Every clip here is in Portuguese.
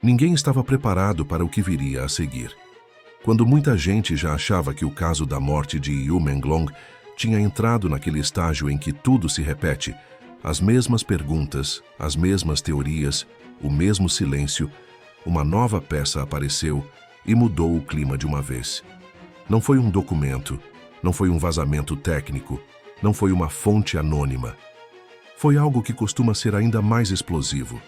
Ninguém estava preparado para o que viria a seguir. Quando muita gente já achava que o caso da morte de Yu Menglong tinha entrado naquele estágio em que tudo se repete, as mesmas perguntas, as mesmas teorias, o mesmo silêncio, uma nova peça apareceu e mudou o clima de uma vez. Não foi um documento, não foi um vazamento técnico, não foi uma fonte anônima. Foi algo que costuma ser ainda mais explosivo.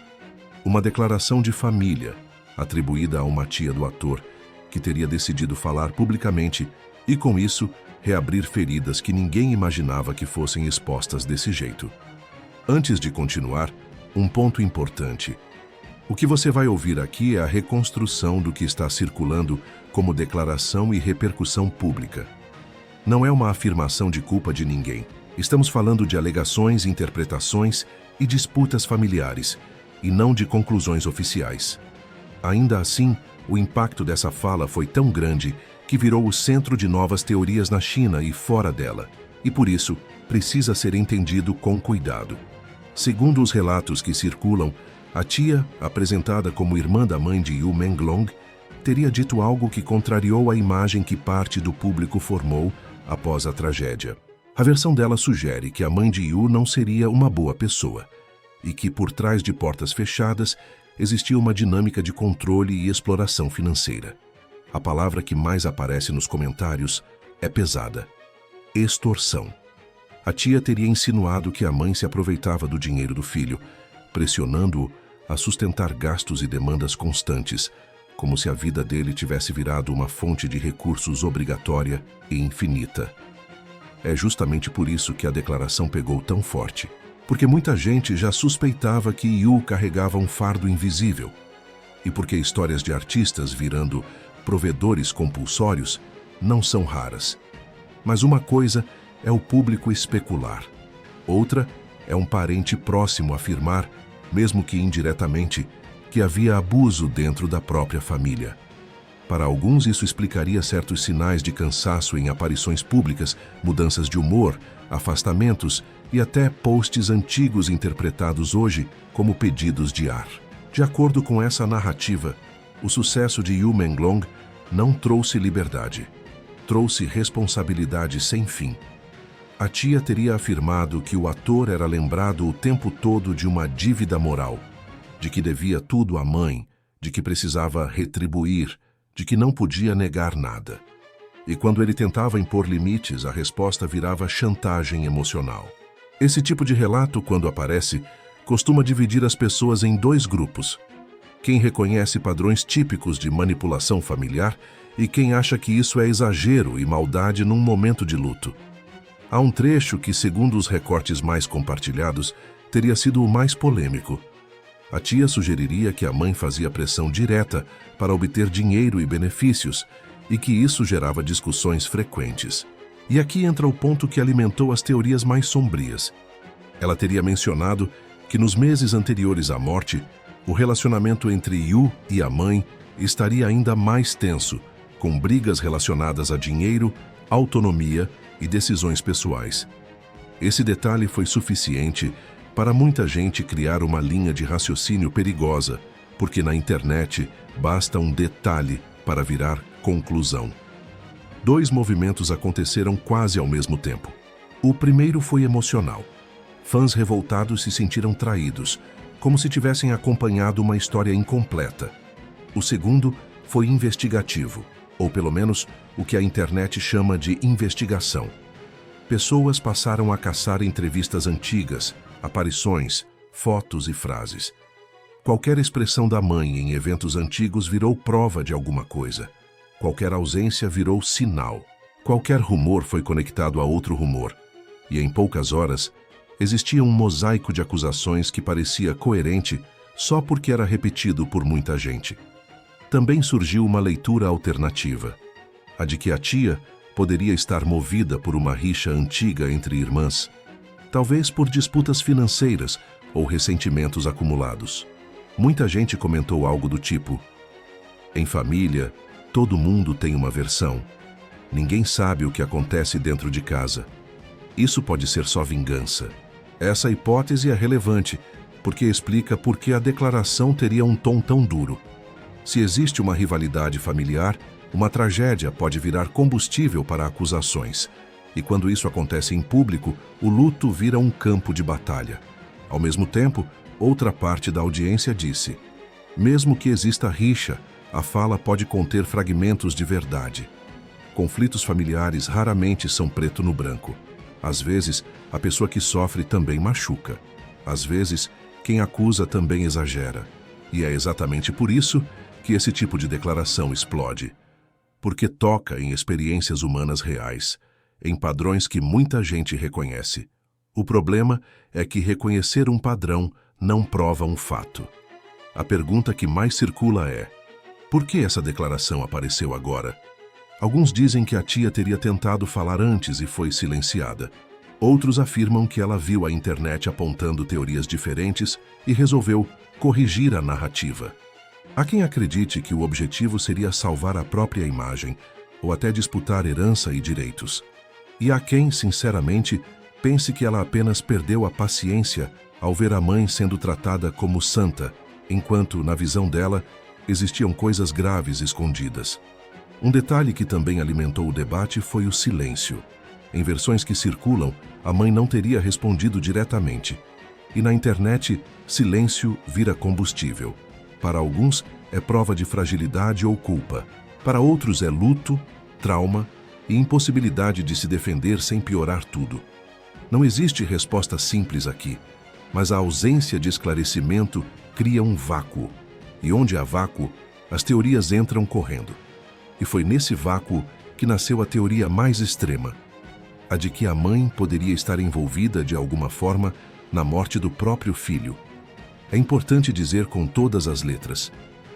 Uma declaração de família, atribuída a uma tia do ator, que teria decidido falar publicamente e, com isso, reabrir feridas que ninguém imaginava que fossem expostas desse jeito. Antes de continuar, um ponto importante. O que você vai ouvir aqui é a reconstrução do que está circulando como declaração e repercussão pública. Não é uma afirmação de culpa de ninguém. Estamos falando de alegações, interpretações e disputas familiares, e não de conclusões oficiais. Ainda assim, o impacto dessa fala foi tão grande que virou o centro de novas teorias na China e fora dela, e por isso precisa ser entendido com cuidado. Segundo os relatos que circulam, a tia, apresentada como irmã da mãe de Yu Menglong, teria dito algo que contrariou a imagem que parte do público formou após a tragédia. A versão dela sugere que a mãe de Yu não seria uma boa pessoa e que, por trás de portas fechadas, existia uma dinâmica de controle e exploração financeira. A palavra que mais aparece nos comentários é pesada: extorsão. A tia teria insinuado que a mãe se aproveitava do dinheiro do filho, pressionando-o a sustentar gastos e demandas constantes, como se a vida dele tivesse virado uma fonte de recursos obrigatória e infinita. É justamente por isso que a declaração pegou tão forte, porque muita gente já suspeitava que Yu carregava um fardo invisível, e porque histórias de artistas virando provedores compulsórios não são raras. Mas uma coisa é o público especular, outra é um parente próximo afirmar, mesmo que indiretamente, que havia abuso dentro da própria família. Para alguns, isso explicaria certos sinais de cansaço em aparições públicas, mudanças de humor, afastamentos e até posts antigos interpretados hoje como pedidos de ar. De acordo com essa narrativa, o sucesso de Yu Menglong não trouxe liberdade, trouxe responsabilidade sem fim. A tia teria afirmado que o ator era lembrado o tempo todo de uma dívida moral, de que devia tudo à mãe, de que precisava retribuir, de que não podia negar nada. E quando ele tentava impor limites, a resposta virava chantagem emocional. Esse tipo de relato, quando aparece, costuma dividir as pessoas em dois grupos: quem reconhece padrões típicos de manipulação familiar e quem acha que isso é exagero e maldade num momento de luto. Há um trecho que, segundo os recortes mais compartilhados, teria sido o mais polêmico. A tia sugeriria que a mãe fazia pressão direta para obter dinheiro e benefícios, e que isso gerava discussões frequentes. E aqui entra o ponto que alimentou as teorias mais sombrias. Ela teria mencionado que nos meses anteriores à morte, o relacionamento entre Yu e a mãe estaria ainda mais tenso, com brigas relacionadas a dinheiro, autonomia e decisões pessoais. Esse detalhe foi suficiente para muita gente criar uma linha de raciocínio perigosa, porque na internet basta um detalhe para virar conclusão. Dois movimentos aconteceram quase ao mesmo tempo. O primeiro foi emocional. Fãs revoltados se sentiram traídos, como se tivessem acompanhado uma história incompleta. O segundo foi investigativo, ou pelo menos o que a internet chama de investigação. Pessoas passaram a caçar entrevistas antigas, aparições, fotos e frases. Qualquer expressão da mãe em eventos antigos virou prova de alguma coisa. Qualquer ausência virou sinal. Qualquer rumor foi conectado a outro rumor. E em poucas horas, existia um mosaico de acusações que parecia coerente só porque era repetido por muita gente. Também surgiu uma leitura alternativa, a de que a tia poderia estar movida por uma rixa antiga entre irmãs, talvez por disputas financeiras ou ressentimentos acumulados. Muita gente comentou algo do tipo: em família, todo mundo tem uma versão. Ninguém sabe o que acontece dentro de casa. Isso pode ser só vingança. Essa hipótese é relevante, porque explica por que a declaração teria um tom tão duro. Se existe uma rivalidade familiar, uma tragédia pode virar combustível para acusações. E quando isso acontece em público, o luto vira um campo de batalha. Ao mesmo tempo, outra parte da audiência disse: mesmo que exista rixa, a fala pode conter fragmentos de verdade. Conflitos familiares raramente são preto no branco. Às vezes, a pessoa que sofre também machuca. Às vezes, quem acusa também exagera. E é exatamente por isso que esse tipo de declaração explode. Porque toca em experiências humanas reais, em padrões que muita gente reconhece. O problema é que reconhecer um padrão não prova um fato. A pergunta que mais circula é: por que essa declaração apareceu agora? Alguns dizem que a tia teria tentado falar antes e foi silenciada. Outros afirmam que ela viu a internet apontando teorias diferentes e resolveu corrigir a narrativa. Há quem acredite que o objetivo seria salvar a própria imagem ou até disputar herança e direitos. E há quem, sinceramente, pense que ela apenas perdeu a paciência ao ver a mãe sendo tratada como santa, enquanto, na visão dela, existiam coisas graves escondidas. Um detalhe que também alimentou o debate foi o silêncio. Em versões que circulam, a mãe não teria respondido diretamente. E na internet, silêncio vira combustível. Para alguns, é prova de fragilidade ou culpa. Para outros, é luto, trauma e impossibilidade de se defender sem piorar tudo. Não existe resposta simples aqui, mas a ausência de esclarecimento cria um vácuo. E onde há vácuo, as teorias entram correndo. E foi nesse vácuo que nasceu a teoria mais extrema, a de que a mãe poderia estar envolvida de alguma forma na morte do próprio filho. É importante dizer com todas as letras: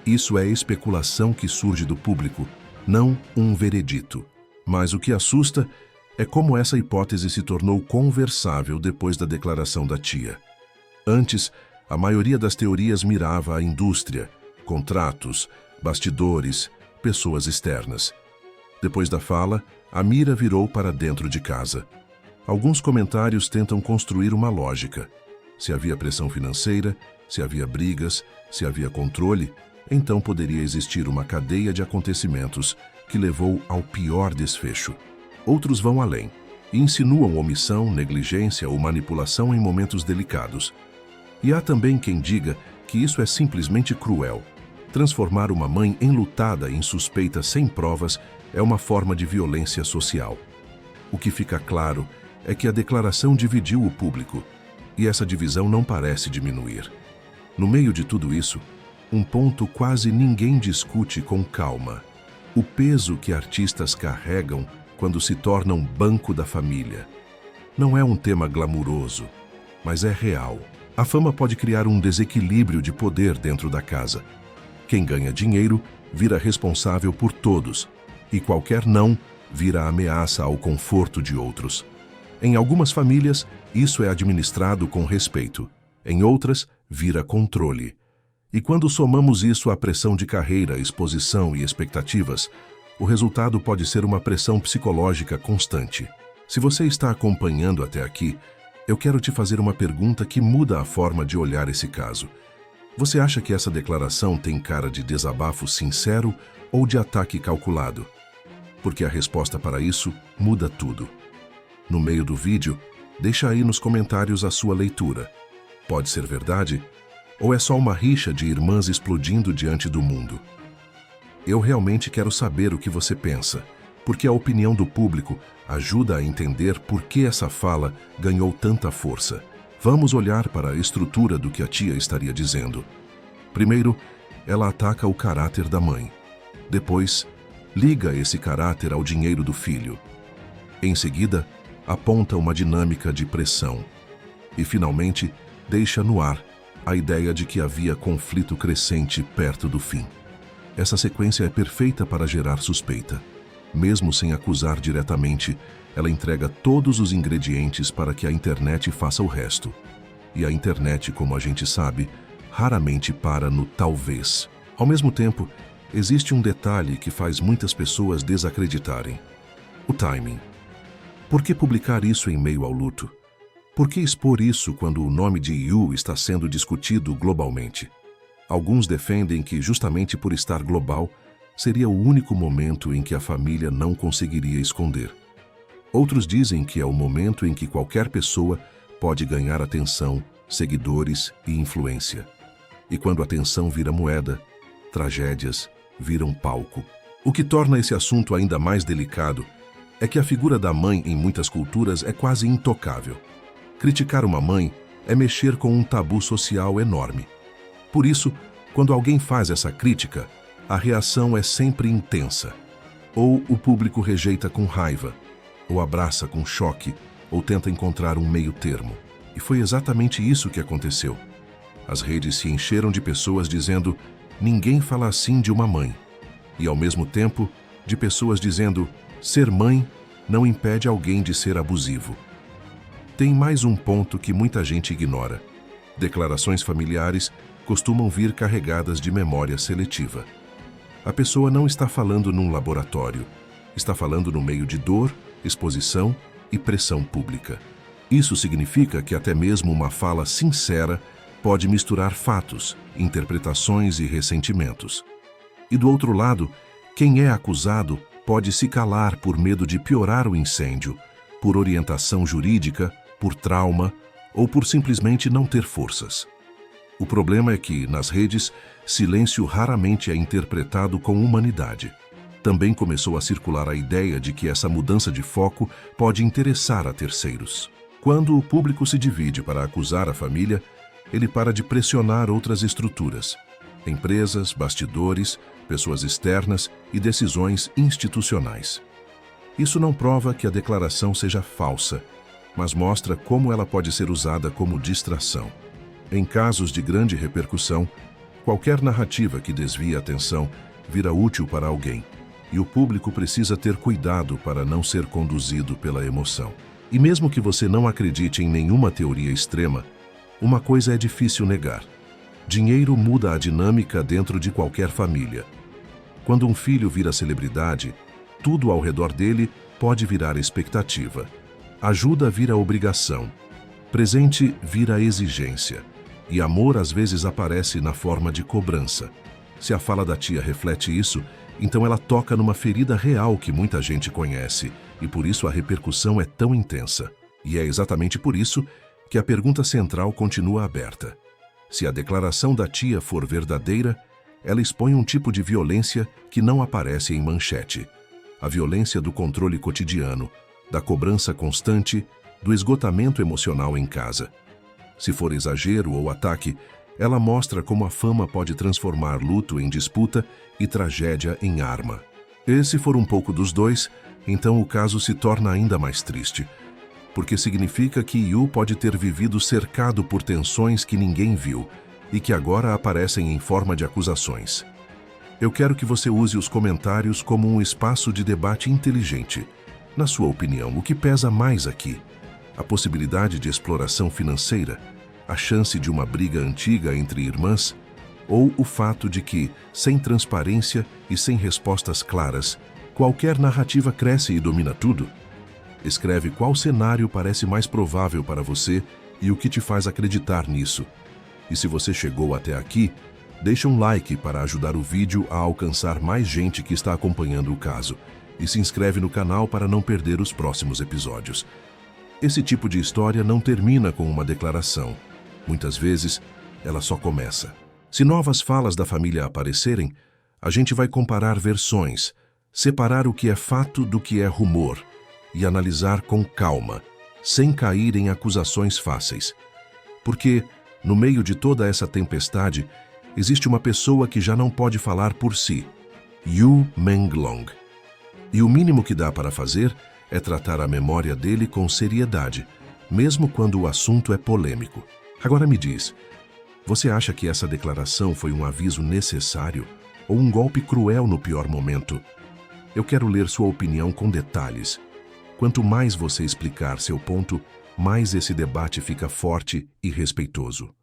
isso é especulação que surge do público, não um veredito. Mas o que assusta é como essa hipótese se tornou conversável depois da declaração da tia. Antes, a maioria das teorias mirava a indústria, contratos, bastidores, pessoas externas. Depois da fala, a mira virou para dentro de casa. Alguns comentários tentam construir uma lógica. Se havia pressão financeira, se havia brigas, se havia controle, então poderia existir uma cadeia de acontecimentos que levou ao pior desfecho. Outros vão além e insinuam omissão, negligência ou manipulação em momentos delicados. E há também quem diga que isso é simplesmente cruel. Transformar uma mãe enlutada em suspeita sem provas é uma forma de violência social. O que fica claro é que a declaração dividiu o público, e essa divisão não parece diminuir. No meio de tudo isso, um ponto quase ninguém discute com calma: o peso que artistas carregam quando se tornam banco da família. Não é um tema glamuroso, mas é real. A fama pode criar um desequilíbrio de poder dentro da casa. Quem ganha dinheiro vira responsável por todos, e qualquer não vira ameaça ao conforto de outros. Em algumas famílias, isso é administrado com respeito. Em outras, vira controle. E quando somamos isso à pressão de carreira, exposição e expectativas, o resultado pode ser uma pressão psicológica constante. Se você está acompanhando até aqui, eu quero te fazer uma pergunta que muda a forma de olhar esse caso. Você acha que essa declaração tem cara de desabafo sincero ou de ataque calculado? Porque a resposta para isso muda tudo. No meio do vídeo, deixa aí nos comentários a sua leitura. Pode ser verdade? Ou é só uma rixa de irmãs explodindo diante do mundo? Eu realmente quero saber o que você pensa, porque a opinião do público ajuda a entender por que essa fala ganhou tanta força. Vamos olhar para a estrutura do que a tia estaria dizendo. Primeiro, ela ataca o caráter da mãe. Depois, liga esse caráter ao dinheiro do filho. Em seguida, aponta uma dinâmica de pressão. E, finalmente, deixa no ar a ideia de que havia conflito crescente perto do fim. Essa sequência é perfeita para gerar suspeita. Mesmo sem acusar diretamente, ela entrega todos os ingredientes para que a internet faça o resto. E a internet, como a gente sabe, raramente para no talvez. Ao mesmo tempo, existe um detalhe que faz muitas pessoas desacreditarem: o timing. Por que publicar isso em meio ao luto? Por que expor isso quando o nome de Yu está sendo discutido globalmente? Alguns defendem que, justamente por estar global, seria o único momento em que a família não conseguiria esconder. Outros dizem que é o momento em que qualquer pessoa pode ganhar atenção, seguidores e influência. E quando a atenção vira moeda, tragédias viram palco. O que torna esse assunto ainda mais delicado é que a figura da mãe em muitas culturas é quase intocável. Criticar uma mãe é mexer com um tabu social enorme. Por isso, quando alguém faz essa crítica, a reação é sempre intensa. Ou o público rejeita com raiva, ou abraça com choque, ou tenta encontrar um meio termo. E foi exatamente isso que aconteceu. As redes se encheram de pessoas dizendo: ninguém fala assim de uma mãe. E, ao mesmo tempo, de pessoas dizendo: ser mãe não impede alguém de ser abusivo. Tem mais um ponto que muita gente ignora. Declarações familiares costumam vir carregadas de memória seletiva. A pessoa não está falando num laboratório, está falando no meio de dor, exposição e pressão pública. Isso significa que até mesmo uma fala sincera pode misturar fatos, interpretações e ressentimentos. E do outro lado, quem é acusado pode se calar por medo de piorar o incêndio, por orientação jurídica, por trauma ou por simplesmente não ter forças. O problema é que, nas redes, silêncio raramente é interpretado com humanidade. Também começou a circular a ideia de que essa mudança de foco pode interessar a terceiros. Quando o público se divide para acusar a família, ele para de pressionar outras estruturas. Empresas, bastidores, pessoas externas e decisões institucionais. Isso não prova que a declaração seja falsa, mas mostra como ela pode ser usada como distração. Em casos de grande repercussão, qualquer narrativa que desvie a atenção vira útil para alguém, e o público precisa ter cuidado para não ser conduzido pela emoção. E mesmo que você não acredite em nenhuma teoria extrema, uma coisa é difícil negar. Dinheiro muda a dinâmica dentro de qualquer família. Quando um filho vira celebridade, tudo ao redor dele pode virar expectativa. Ajuda vira obrigação. Presente vira exigência. E amor às vezes aparece na forma de cobrança. Se a fala da tia reflete isso, então ela toca numa ferida real que muita gente conhece, e por isso a repercussão é tão intensa. E é exatamente por isso que a pergunta central continua aberta. Se a declaração da tia for verdadeira, ela expõe um tipo de violência que não aparece em manchete. A violência do controle cotidiano, da cobrança constante, do esgotamento emocional em casa. Se for exagero ou ataque, ela mostra como a fama pode transformar luto em disputa e tragédia em arma. E se for um pouco dos dois, então o caso se torna ainda mais triste, porque significa que Yu pode ter vivido cercado por tensões que ninguém viu e que agora aparecem em forma de acusações. Eu quero que você use os comentários como um espaço de debate inteligente. Na sua opinião, o que pesa mais aqui? A possibilidade de exploração financeira, a chance de uma briga antiga entre irmãs, ou o fato de que, sem transparência e sem respostas claras, qualquer narrativa cresce e domina tudo? Escreve qual cenário parece mais provável para você e o que te faz acreditar nisso. E se você chegou até aqui, deixa um like para ajudar o vídeo a alcançar mais gente que está acompanhando o caso. E se inscreve no canal para não perder os próximos episódios. Esse tipo de história não termina com uma declaração. Muitas vezes, ela só começa. Se novas falas da família aparecerem, a gente vai comparar versões, separar o que é fato do que é rumor e analisar com calma, sem cair em acusações fáceis. Porque, no meio de toda essa tempestade, existe uma pessoa que já não pode falar por si, Yu Menglong. E o mínimo que dá para fazer é tratar a memória dele com seriedade, mesmo quando o assunto é polêmico. Agora me diz, você acha que essa declaração foi um aviso necessário ou um golpe cruel no pior momento? Eu quero ler sua opinião com detalhes. Quanto mais você explicar seu ponto, mais esse debate fica forte e respeitoso.